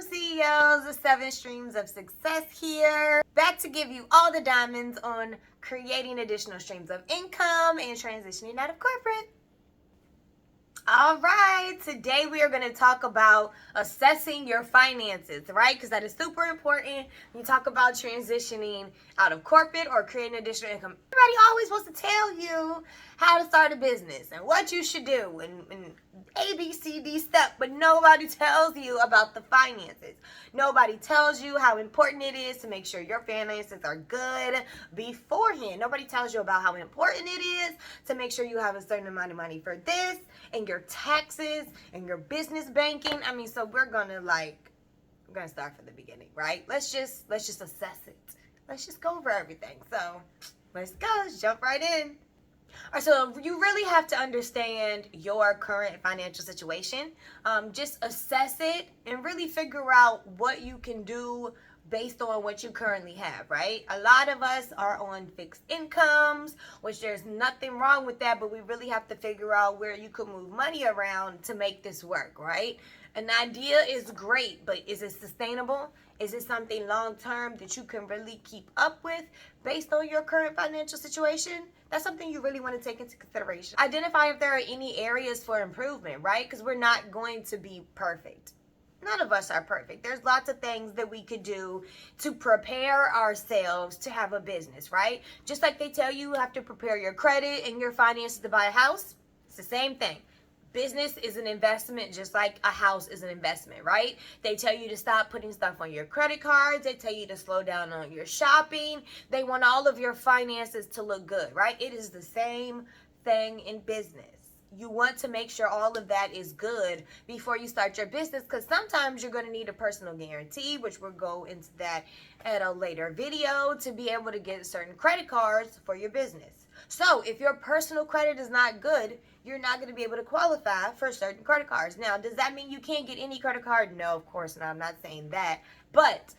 CEOs, the 7 streams of success here. Back to give you all the diamonds on creating additional streams of income and transitioning out of corporate. All right, today we are going to talk about assessing your finances, right? Because that is super important when you talk about transitioning out of corporate or creating additional income. Everybody always wants to tell you how to start a business and what you should do and A, B, C, D stuff, but nobody tells you about the finances. Nobody tells you how important it is to make sure your finances are good beforehand. Nobody tells you about how important it is to make sure you have a certain amount of money for this and your taxes and your business banking. I mean, so we're gonna start from the beginning, right? Let's just assess it. Let's just go over everything. So let's go. Let's jump right in. All right, so you really have to understand your current financial situation. Just assess it and really figure out what you can do based on what you currently have, right? A lot of us are on fixed incomes, which there's nothing wrong with that, but we really have to figure out where you could move money around to make this work, right? An idea is great, but is it sustainable? Is it something long-term that you can really keep up with based on your current financial situation? That's something you really want to take into consideration. Identify if there are any areas for improvement, right? Because we're not going to be perfect. None of us are perfect. There's lots of things that we could do to prepare ourselves to have a business, right? Just like they tell you have to prepare your credit and your finances to buy a house, it's the same thing. Business is an investment just like a house is an investment, right? They tell you to stop putting stuff on your credit cards. They tell you to slow down on your shopping. They want all of your finances to look good, right? It is the same thing in business. You want to make sure all of that is good before you start your business, because sometimes you're going to need a personal guarantee, which we'll go into that at a later video, to be able to get certain credit cards for your business. So if your personal credit is not good, you're not going to be able to qualify for certain credit cards. Now, does that mean you can't get any credit card? No, of course not. I'm not saying that. But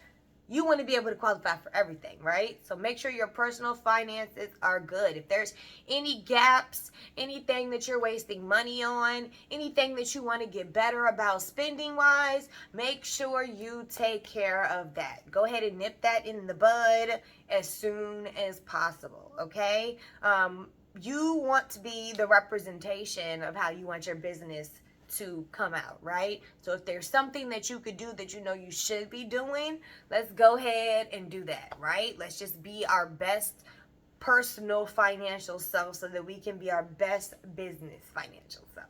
you want to be able to qualify for everything, right? So make sure your personal finances are good. If there's any gaps, anything that you're wasting money on, anything that you want to get better about spending wise, make sure you take care of that. Go ahead and nip that in the bud as soon as possible, okay? You want to be the representation of how you want your business to come out, right? So if there's something that you could do that you know you should be doing, let's go ahead and do that, right? Let's just be our best personal financial self so that we can be our best business financial self.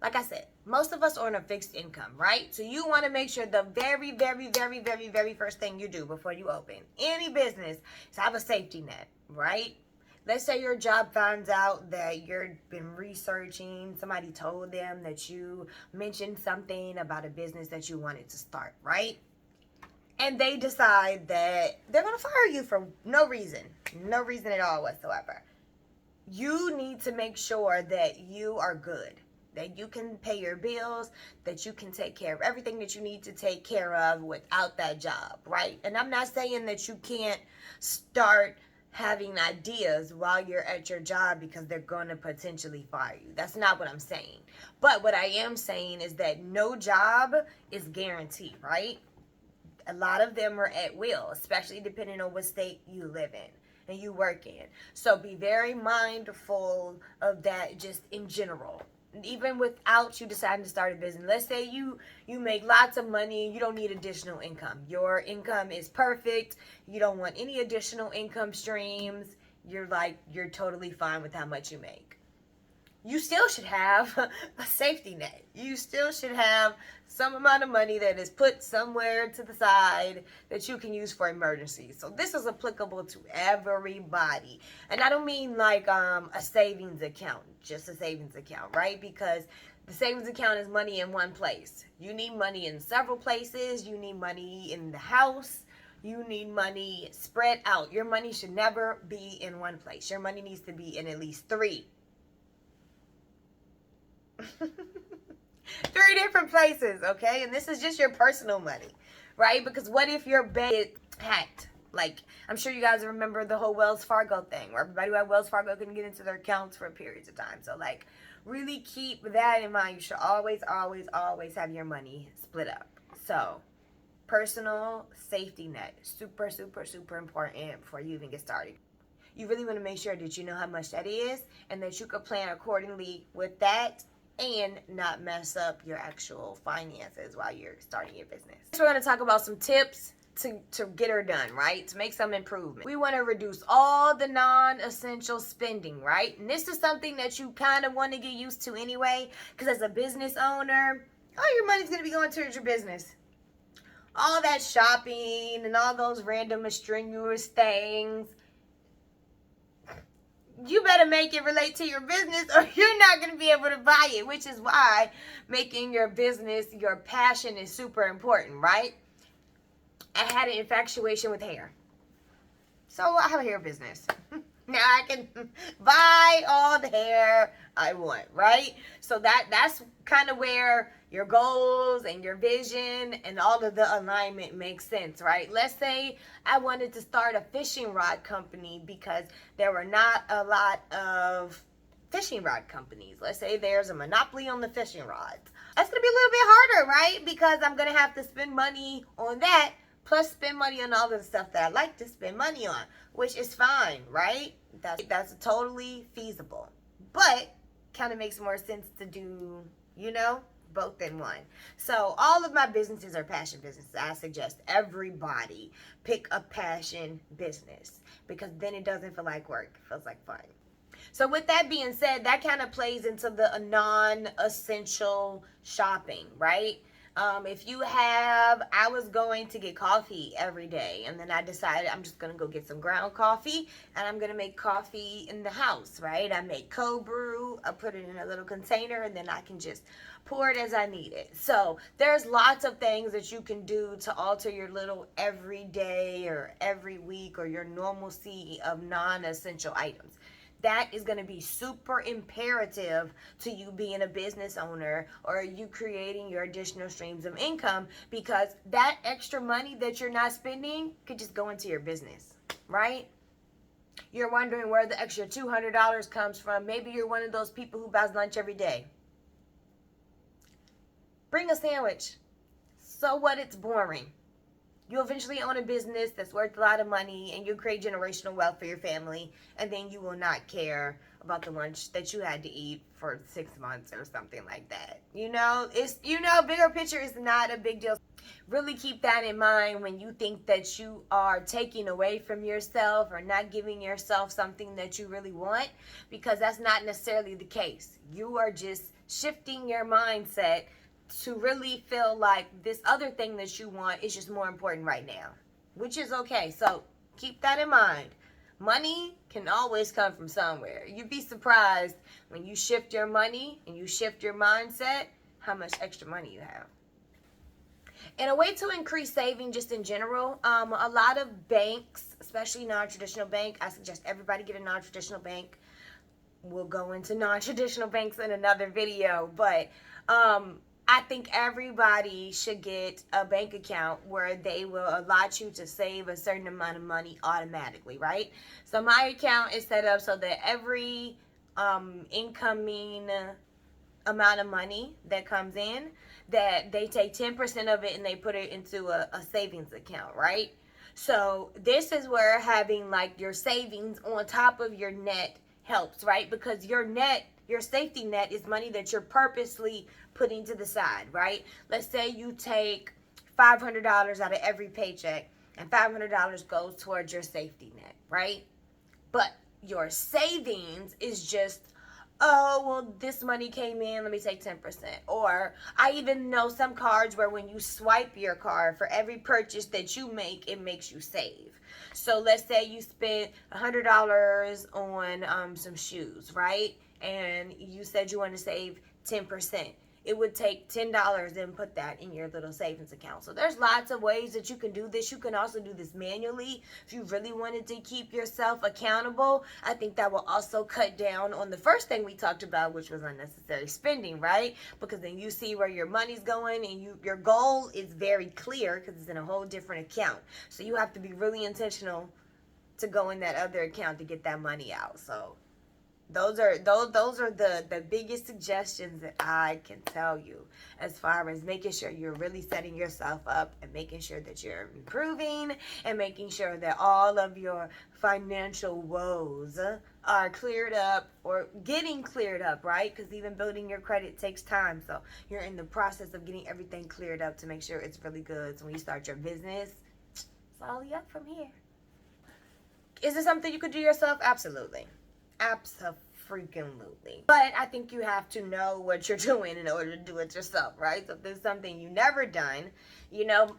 Like I said, most of us are on a fixed income, right? So you want to make sure the very, very, very, very, very first thing you do before you open any business is have a safety net, right? Let's say your job finds out that you've been researching, somebody told them that you mentioned something about a business that you wanted to start, right? And they decide that they're going to fire you for no reason at all whatsoever. You need to make sure that you are good, that you can pay your bills, that you can take care of everything that you need to take care of without that job, right? And I'm not saying that you can't start having ideas while you're at your job because they're going to potentially fire you. That's not what I'm saying. But what I am saying is that no job is guaranteed, right? A lot of them are at will, especially depending on what state you live in and you work in. So be very mindful of that just in general. Even without you deciding to start a business. Let's say you make lots of money, you don't need additional income. Your income is perfect. You don't want any additional income streams. You're totally fine with how much you make. You still should have a safety net. You still should have some amount of money that is put somewhere to the side that you can use for emergencies. So this is applicable to everybody. And I don't mean like a savings account, just a savings account, right? Because the savings account is money in one place. You need money in several places. You need money in the house. You need money spread out. Your money should never be in one place. Your money needs to be in at least 3. 3 different places, okay? And this is just your personal money, right? Because what if your bank is hacked? Like, I'm sure you guys remember the whole Wells Fargo thing where everybody who had Wells Fargo couldn't get into their accounts for periods of time. So, like, really keep that in mind. You should always, always, always have your money split up. So, personal safety net. Super, super, super important before you even get started. You really want to make sure that you know how much that is and that you can plan accordingly with that and not mess up your actual finances while you're starting your business. We're going to talk about some tips to get her done, right? To make some improvement. We want to reduce all the non-essential spending, right? And this is something that you kind of want to get used to anyway, because as a business owner, all your money's going to be going towards your business. All that shopping and all those random strenuous things, you better make it relate to your business or you're not going to be able to buy it, which is why making your business your passion is super important, right? I had an infatuation with hair. So I have a hair business. Now I can buy all the hair I want, right? So that's kind of where your goals and your vision and all of the alignment makes sense, right? Let's say I wanted to start a fishing rod company because there were not a lot of fishing rod companies. Let's say there's a monopoly on the fishing rods. That's going to be a little bit harder, right? Because I'm going to have to spend money on that, plus spend money on all of the stuff that I like to spend money on, which is fine, right? That's totally feasible. But kind of makes more sense to do, both in one. So all of my businesses are passion businesses. I suggest everybody pick a passion business because then it doesn't feel like work. It feels like fun. So with that being said, that kind of plays into the non-essential shopping, right? I was going to get coffee every day, and then I decided I'm just going to go get some ground coffee, and I'm going to make coffee in the house, right? I make cold brew, I put it in a little container, and then I can just pour it as I need it. So there's lots of things that you can do to alter your little everyday or every week or your normalcy of non-essential items. That is going to be super imperative to you being a business owner or you creating your additional streams of income, because that extra money that you're not spending could just go into your business, right? You're wondering where the extra $200 comes from. Maybe you're one of those people who buys lunch every day. Bring a sandwich. So what? It's boring. You'll eventually own a business that's worth a lot of money and you'll create generational wealth for your family, and then you will not care about the lunch that you had to eat for 6 months or something like that. Bigger picture is not a big deal. Really keep that in mind when you think that you are taking away from yourself or not giving yourself something that you really want, because that's not necessarily the case. You are just shifting your mindset to really feel like this other thing that you want is just more important right now, which is okay. So keep that in mind. Money can always come from somewhere. You'd be surprised when you shift your money and you shift your mindset, how much extra money you have. And a way to increase saving just in general, a lot of banks, especially non-traditional bank, I suggest everybody get a non-traditional bank. We'll go into non-traditional banks in another video, but I think everybody should get a bank account where they will allot you to save a certain amount of money automatically, right? So my account is set up so that every incoming amount of money that comes in, that they take 10% of it and they put it into a savings account, right? So this is where having like your savings on top of your net helps, right? Because your safety net is money that you're purposely putting to the side, right? Let's say you take $500 out of every paycheck and $500 goes towards your safety net, right? But your savings is just, oh, well, this money came in, let me take 10%. Or I even know some cards where when you swipe your card, for every purchase that you make, it makes you save. So let's say you spent $100 on some shoes, right? And you said you want to save 10%. It would take $10 and put that in your little savings account. So there's lots of ways that you can do this. You can also do this manually if you really wanted to keep yourself accountable. I think that will also cut down on the first thing we talked about, which was unnecessary spending, right? Because then you see where your money's going and your goal is very clear because it's in a whole different account. So you have to be really intentional to go in that other account to get that money out. So Those are the biggest suggestions that I can tell you, as far as making sure you're really setting yourself up and making sure that you're improving and making sure that all of your financial woes are cleared up or getting cleared up, right? Because even building your credit takes time. So you're in the process of getting everything cleared up to make sure it's really good. So when you start your business, it's all up from here. Is it something you could do yourself? Absolutely. Absolutely. But I think you have to know what you're doing in order to do it yourself, right? So if there's something you've never done, you know,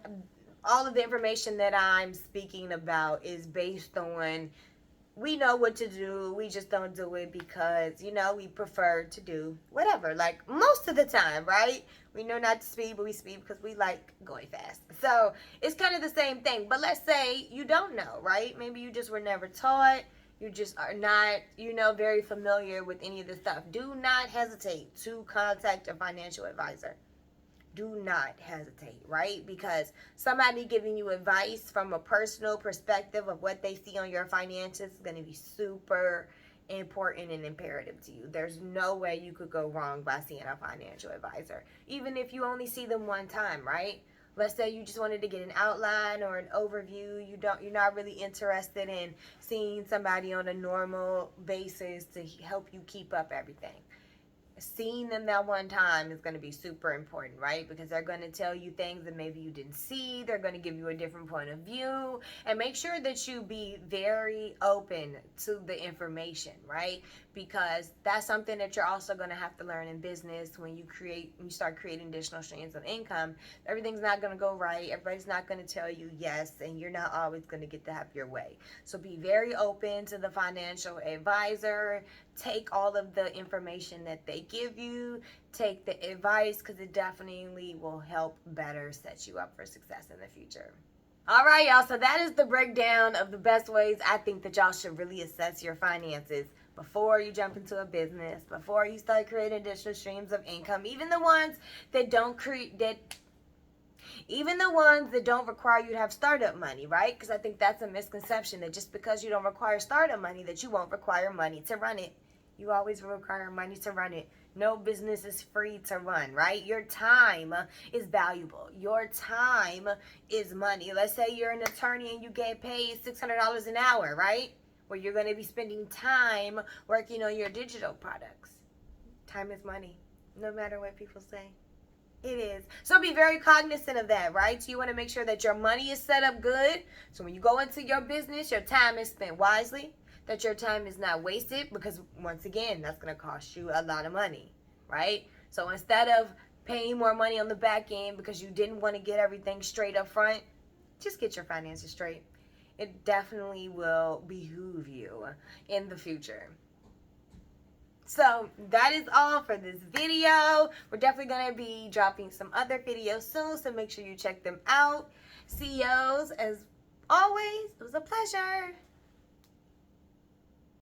all of the information that I'm speaking about is based on, we know what to do, we just don't do it because, you know, we prefer to do whatever, like most of the time, right? We know not to speed, but we speed because we like going fast. So it's kind of the same thing. But let's say you don't know, right? Maybe you just were never taught. You just are not, you know, very familiar with any of this stuff. Do not hesitate to contact a financial advisor. Do not hesitate, right? Because somebody giving you advice from a personal perspective of what they see on your finances is going to be super important and imperative to you. There's no way you could go wrong by seeing a financial advisor, even if you only see them one time, right? Let's say you just wanted to get an outline or an overview. You're not really interested in seeing somebody on a normal basis to help you keep up everything. Seeing them that one time is going to be super important, right? Because they're going to tell you things that maybe you didn't see. They're going to give you a different point of view. And make sure that you be very open to the information, right? Because that's something that you're also going to have to learn in business when you start creating additional streams of income. Everything's not going to go right. Everybody's not going to tell you yes, and you're not always going to get to have your way. So be very open to the financial advisor. Take all of the information that they give you. Take the advice, because it definitely will help better set you up for success in the future. All right, y'all. So that is the breakdown of the best ways I think that y'all should really assess your finances before you jump into a business, before you start creating additional streams of income, even the ones that don't require you to have startup money, right? Because I think that's a misconception, that just because you don't require startup money, that you won't require money to run it. You always require money to run it. No business is free to run, right? Your time is valuable. Your time is money. Let's say you're an attorney and you get paid $600 an hour, right? Where you're going to be spending time working on your digital products. Time is money, no matter what people say. It is. So be very cognizant of that, right? So you want to make sure that your money is set up good. So when you go into your business, your time is spent wisely, that your time is not wasted, because once again, that's going to cost you a lot of money, right? So instead of paying more money on the back end because you didn't want to get everything straight up front, just get your finances straight. It definitely will behoove you in the future. So that is all for this video. We're definitely going to be dropping some other videos soon, so make sure you check them out. CEOs, as always, it was a pleasure.